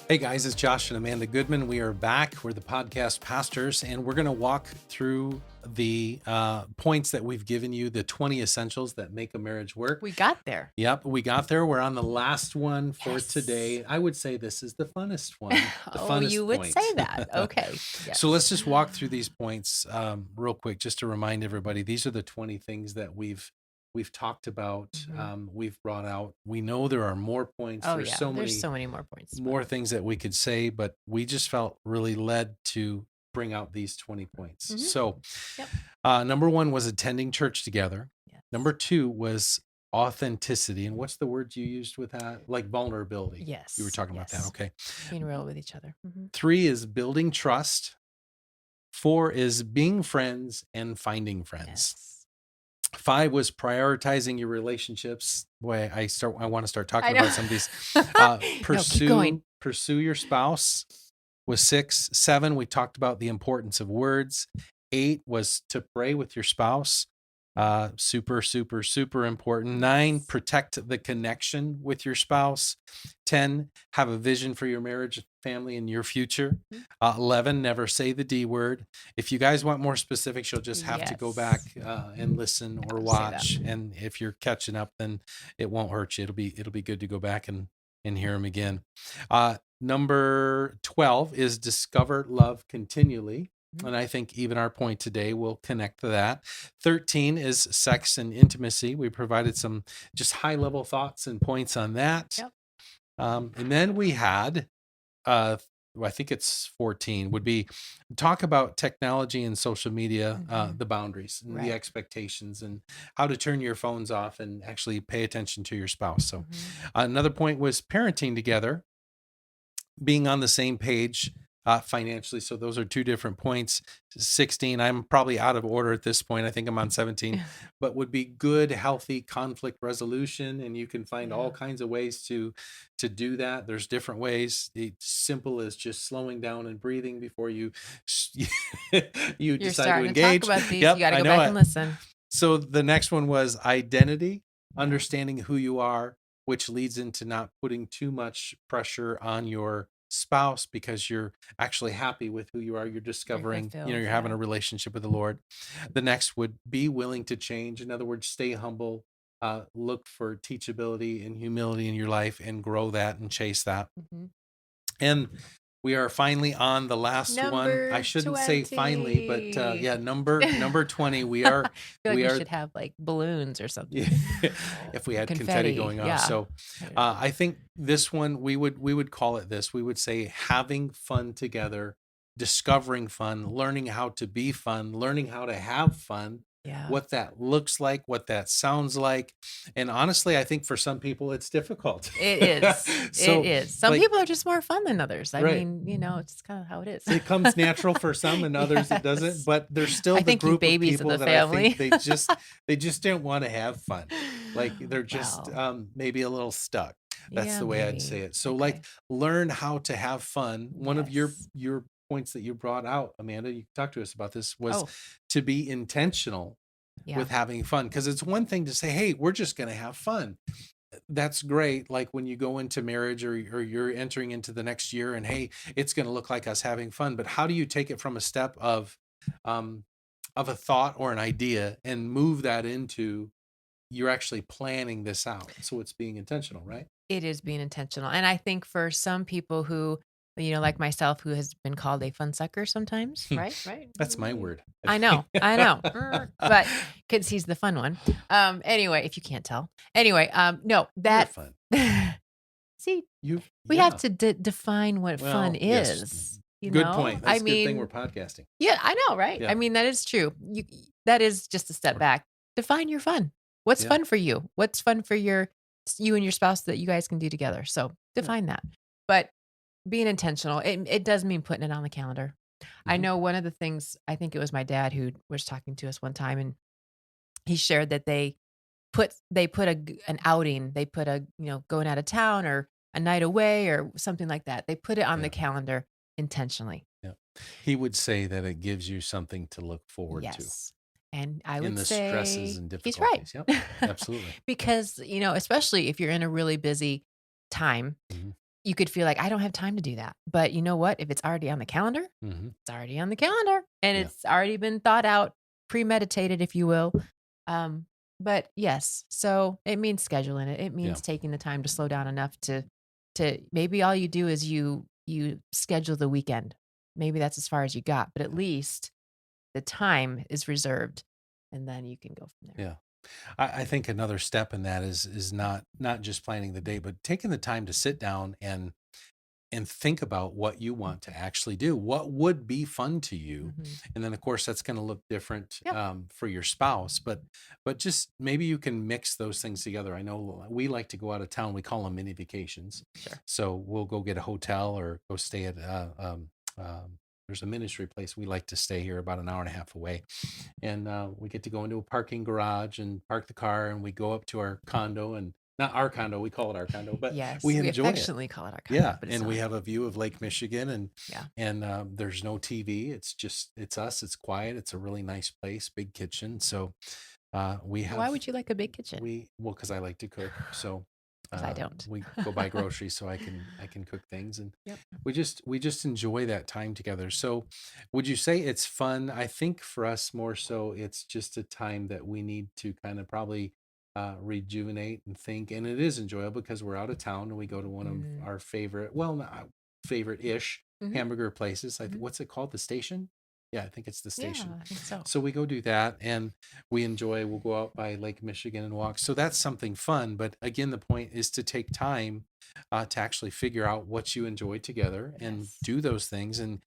Hey guys, it's Josh and Amanda Goodman. We are back. We're the podcast pastors, and we're going to walk through the points that we've given you, the 20 essentials that make a marriage work. We got there. Yep, we got there. We're on the last one for Yes. today. I would say this is the funnest one. The Oh, funnest you would point. say that. Okay. Yes. So let's just walk through these points real quick, just to remind everybody. These are the 20 things that we've talked about, we've brought out. We know there are more points. Oh, There's yeah. so many There's so many more points. more things that we could say, but we just felt really led to bring out these 20 points. Mhm. So, Yep. number one was attending church together. Yes. Number two was authenticity. And what's the word you used with that? Like vulnerability. Yes. You were talking about that. Yes. Okay. Being real with each other. Three is building trust. Four is being friends and finding friends. Yes. Five was prioritizing your relationships. Boy, I want to start talking I know. about some of these. No, keep going. Pursue your spouse was 6. 7, we talked about the importance of words. 8 was to pray with your spouse. Super, super, super important. 9, protect the connection with your spouse. 10, have a vision for your marriage, family, and your future. 11, never say the D word. If you guys want more specifics, you'll just have to go back and listen or watch. And if you're catching up, then it won't hurt you. It'll be good to go back and hear them again. Number 12 is discover love continually. And I think even our point today will connect to that. 13 is sex and intimacy. We provided some just high-level thoughts and points on that. Yep. And then we had, I think it's 14, would be talk about technology and social media, the boundaries and the expectations, and how to turn your phones off and actually pay attention to your spouse. So another point was parenting together, being on the same page financially. So those are two different points. 16, I'm probably out of order at this point. I think I'm on 17, but would be good, healthy conflict resolution. And you can find all kinds of ways to do that. There's different ways. It's simple as just slowing down and breathing before you You're decide starting to engage. talk about these. Yep, You got to I go know back and listen. So the next one was identity, understanding who you are, which leads into not putting too much pressure on your spouse because you're actually happy with who you are. You're discovering, you're having a relationship with the Lord. The next would be willing to change. In other words, stay humble, look for teachability and humility in your life and grow that and chase that. And we are finally on the last one. I shouldn't say finally, but number 20. We are. I feel like we should have like balloons or something. If we had confetti going off. So I think this one we would call it this. We would say having fun together, discovering fun, learning how to be fun, learning how to have fun. What that looks like, what that sounds like. And honestly, I think for some people it's difficult. It is. It is. Some people are just more fun than others. I mean, it's kind of how it is. It comes natural for some and others it doesn't, but there's still the group of people of the that family. I think they just don't want to have fun. Like they're just maybe a little stuck. That's the way I'd say it. So like learn how to have fun. One of your points that you brought out, Amanda, you talked to us about this, was to be intentional with having fun. Because it's one thing to say, hey, we're just going to have fun. That's great. Like when you go into marriage or you're entering into the next year and hey, it's going to look like us having fun. But how do you take it from a step of a thought or an idea and move that into you're actually planning this out? So it's being intentional, right? It is being intentional. And I think for some people who, like myself, who has been called a fun sucker sometimes, right? That's my word. I know. But because he's the fun one. Anyway, if you can't tell. Anyway, no, that fun. See, we have to define what fun is. Yes. Good point. That's a good thing we're podcasting. Yeah, I know, right? Yeah. I mean, that is true. That is just a step back. Define your fun. What's fun for you? What's fun for you and your spouse that you guys can do together? So define that. But being intentional, it does mean putting it on the calendar. I know one of the things, I think it was my dad who was talking to us one time, and he shared that they put an outing, they put going out of town or a night away or something like that. They put it on the calendar intentionally. Yeah. He would say that it gives you something to look forward to. And I would say stresses and he's difficulties. right. Yep, absolutely. Because, especially if you're in a really busy time, you could feel like I don't have time to do that. But you know what? If it's already on the calendar, Hmm. it's already on the calendar and Yeah. it's already been thought out, premeditated, if you will. Um, but yes, so it means scheduling it. It Yeah. means taking the time to slow down enough to maybe all you do is you schedule the weekend. Maybe that's as far as you got, but at least the time is reserved and then you can go from there. Yeah. I think another step in that is not just planning the day, but taking the time to sit down and think about what you want to actually do. What would be fun to you? Mhm. And then of course that's going to look different Yep. for your spouse, but just maybe you can mix those things together. I know we like to go out of town. We call them mini vacations. Sure. So we'll go get a hotel or go stay at there's a ministry place we like to stay here about an hour and a half away, and we get to go into a parking garage and park the car, and we go up to our condo, and not our condo, we call it our condo, but Yes, we we enjoy it. affectionately call it our condo, Yeah, but it's and we not. have a view of Lake Michigan, Yeah. and there's no TV. It's just it's us. It's quiet. It's a really nice place, big kitchen. So we Why have would you like a big kitchen? we well because I like to cook, so 'Cause I don't. we go buy groceries so I can cook things, and Yep. we just enjoy that time together. So, would you say it's fun? I think for us more so, it's just a time that we need to kind of probably rejuvenate and think, and it is enjoyable because we're out of town and we go to one of Mhm. our favorite, well, not favorite-ish Mhm. hamburger places. Mhm. What's it called? The Station? Yeah, I think it's the Yeah, Station. I think so. So we go do that, and we'll go out by Lake Michigan and walk. So that's something fun. But again, the point is to take time to actually figure out what you enjoy together and Yes. do those things and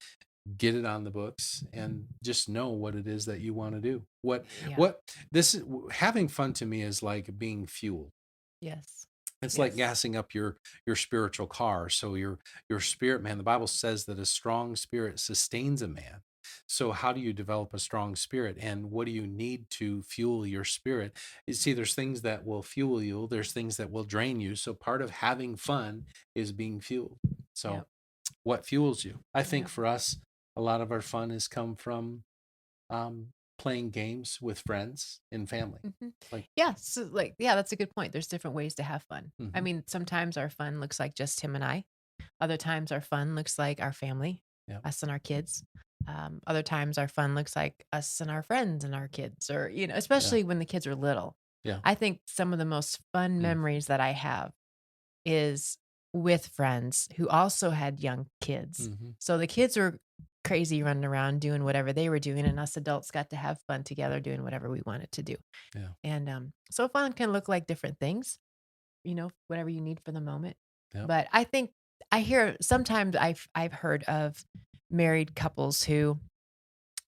get it on the books and just know what it is that you want to do. Yeah. What this is having fun to me is like being fuel. Yes. It's like Yes. gassing up your spiritual car. So your spirit, man, the Bible says that a strong spirit sustains a man. So how do you develop a strong spirit, and what do you need to fuel your spirit? You see, there's things that will fuel you, there's things that will drain you. So part of having fun is being fueled. So Yep. what fuels you? I think Yep. for us, a lot of our fun has come from um, playing games with friends and family. Mhm. Like, Yeah, so, like yeah, that's a good point. There's different ways to have fun. I mhm, mean, sometimes our fun looks like just him and I. Other times our fun looks like our family, yeah, us and our kids. Other times our fun looks like us and our friends and our kids, or, yeah, especially when the kids are little. yeah. I think some of the most fun Mm. memories that I have is with friends who also had young kids. Mhm. So the kids were crazy running around doing whatever they were doing, and us adults got to have fun together doing whatever we wanted to do. Yeah. And so fun can look like different things, whatever you need for the moment. Yep. But I think I hear sometimes I've heard of married couples who,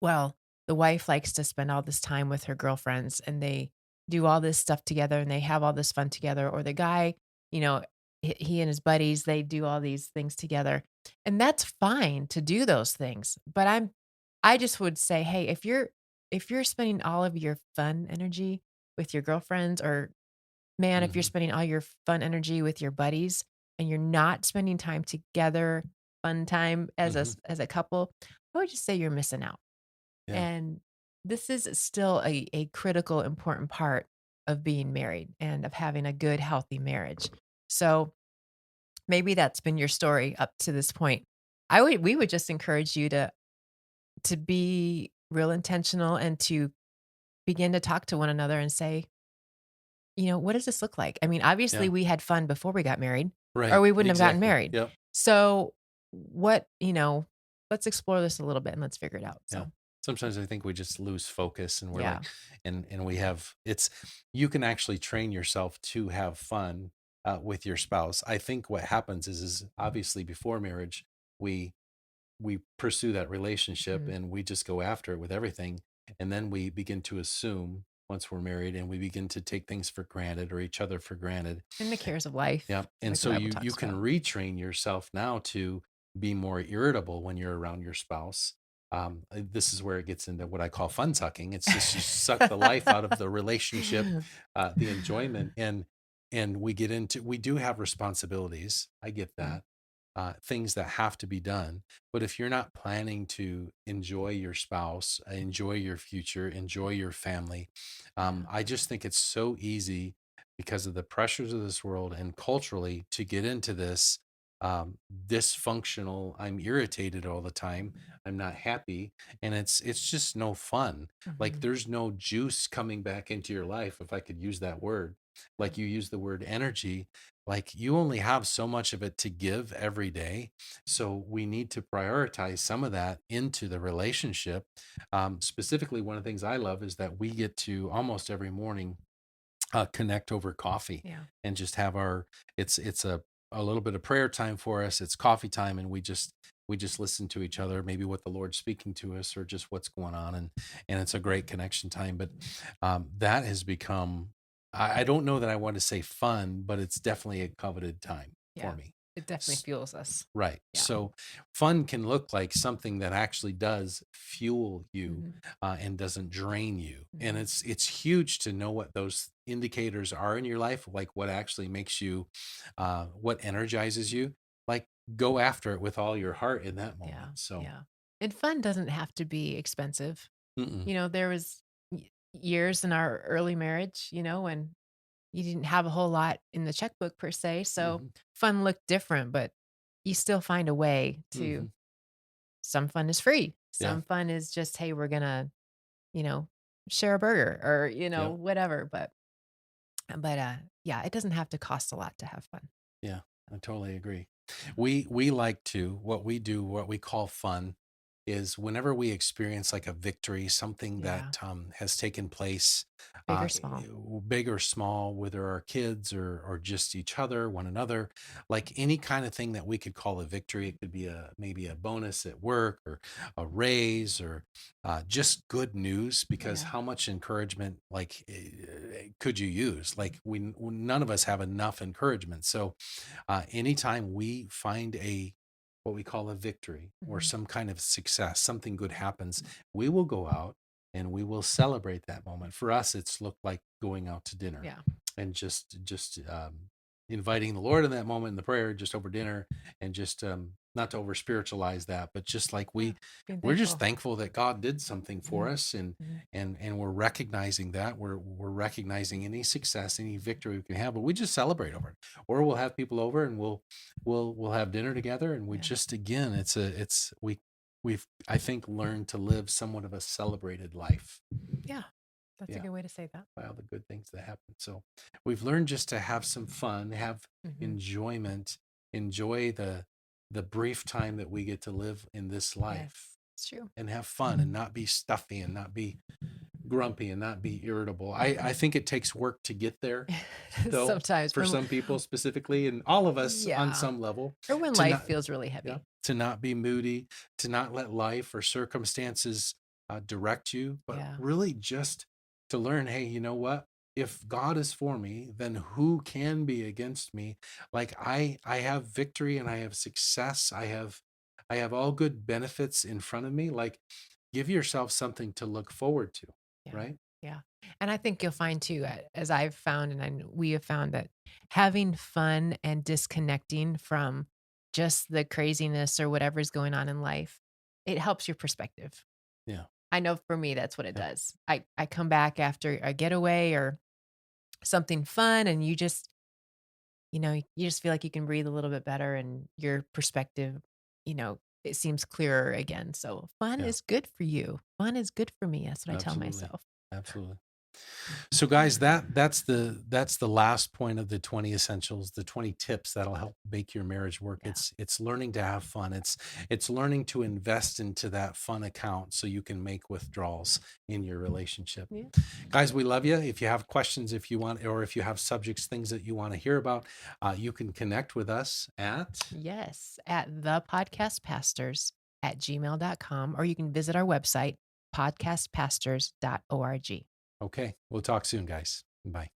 well, the wife likes to spend all this time with her girlfriends and they do all this stuff together and they have all this fun together, or the guy, you know, he and his buddies, they do all these things together. And that's fine to do those things. But I just would say, hey, if you're spending all of your fun energy with your girlfriends, or man, if you're Mhm. spending all your fun energy with your buddies and you're not spending time together, fun time Mhm. as a couple, I would just say you're missing out. Yeah. And this is still a critical, important part of being married and of having a good, healthy marriage. So maybe that's been your story up to this point. We would just encourage you to be real intentional and to begin to talk to one another and say, what does this look like? I mean, obviously Yeah. we had fun before we got married, or Right. we wouldn't have gotten Exactly. married. Yep. So let's explore this a little bit and let's figure it out. Yeah. So Sometimes I think we just lose focus and we're yeah. like, and we have it's you can actually train yourself to have fun with your spouse. I think what happens is obviously before marriage, we we pursue that relationship Mhm. and we just go after it with everything. And then we begin to assume once we're married and we begin to take things for granted or each other for granted. And the cares of Yeah. life, And like the so Bible you talks can about. retrain yourself now to be more irritable when you're around your spouse. This is where it gets into what I call fun sucking. It's just you suck the life out of the relationship, the enjoyment, and we do have responsibilities. I get Mm, that. Things that have to be done. But if you're not planning to enjoy your spouse, enjoy your future, enjoy your family, yeah. I just think it's so easy because of the pressures of this world and culturally to get into this. dysfunctional. I'm irritated all the time. I'm not happy, and it's just no fun. Like Mhm. there's no juice coming back into your life, if I could use that word. Like you use the word energy, like you only have so much of it to give every day. So we need to prioritize some of that into the relationship. Specifically, one of the things I love is that we get to almost every morning connect over coffee Yeah. and just have our it's a little bit of prayer time for us. It's coffee time, and we just listen to each other, maybe what the Lord's speaking to us or just what's going on, and it's a great connection time. But that has become, I don't know that I want to say fun, but it's definitely a coveted time for Yeah. me. It definitely S- fuels us. Right. Yeah. So fun can look like something that actually does fuel you Mhm. and doesn't drain you. And Mhm. it's huge to know what those indicators are in your life, like what actually makes you, what energizes you. Like go after it with all your heart in that Yeah. moment. So, Yeah. And fun doesn't have to be expensive. mm-mm, There was years in our early marriage, when you didn't have a whole lot in the checkbook per se. So mm-hmm, fun looked different, but you still find a way mm-hmm, to, some fun is free. yeah, Some fun is just, hey, we're going to, you know, share a burger or, yep, whatever. But yeah, it doesn't have to cost a lot to have fun. yeah, I totally agree. We like to, what we do, what we call fun, is whenever we experience like a victory, something Yeah. that has taken place, Big or small. big or small, whether our kids or just each other, one another, like any kind of thing that we could call a victory. It could be maybe a bonus at work or a raise or just good news. Because Yeah. how much encouragement like could you use? Like none of us have enough encouragement. So anytime we find what we call a victory or Mhm. some kind of success, something good happens, we will go out and we will celebrate that moment. For us, it's looked like going out to dinner Yeah. and just inviting the Lord in that moment in the prayer, just over dinner, and just not to over spiritualize that, but just like Yeah. Being we're just thankful. thankful that God did something for Mhm. us, and Mhm. and we're recognizing that we're recognizing any success, any victory we can have, but we just celebrate over it. Or we'll have people over and we'll have dinner together, and we Yeah. just again, we've I think learned to live somewhat of a celebrated life. Yeah. That's a Yeah, good way to say that. by all the good things that happen. So we've learned just to have some fun, have Mhm. enjoyment, enjoy the brief time that we get to live in this life, Yes. It's true. and have fun and not be stuffy and not be grumpy and not be irritable. I think it takes work to get there, though, Sometimes for when some people specifically, and all of us on yeah. some level, Or when to life not, feels really yeah, heavy. to not be moody, to not let life or circumstances direct you, but Yeah. really just to learn, hey, you know what? If God is for me, then who can be against me? Like I have victory and I have success. I have all good benefits in front of me. Like give yourself something to look forward to, Yeah. right? Yeah. And I think you'll find too, as I've found, and we have found that having fun and disconnecting from just the craziness or whatever's going on in life, it helps your perspective. Yeah. I know for me, that's what it Yep. does. I come back after a getaway or something fun, and you just feel like you can breathe a little bit better and your perspective, it seems clearer again. So fun Yeah. is good for you. Fun is good for me. That's what I tell Absolutely. myself. Absolutely. So guys, that's the last point of the 20 essentials, the 20 tips that'll help make your marriage work. Yeah. It's learning to have fun. It's learning to invest into that fun account so you can make withdrawals in your relationship. Yeah. Guys, we love you. If you have questions, if you want, or if you have subjects, things that you want to hear about, you can connect with us at. Yes, at thepodcastpastors@gmail.com, or you can visit our website, podcastpastors.org. Okay, we'll talk soon, guys. Bye.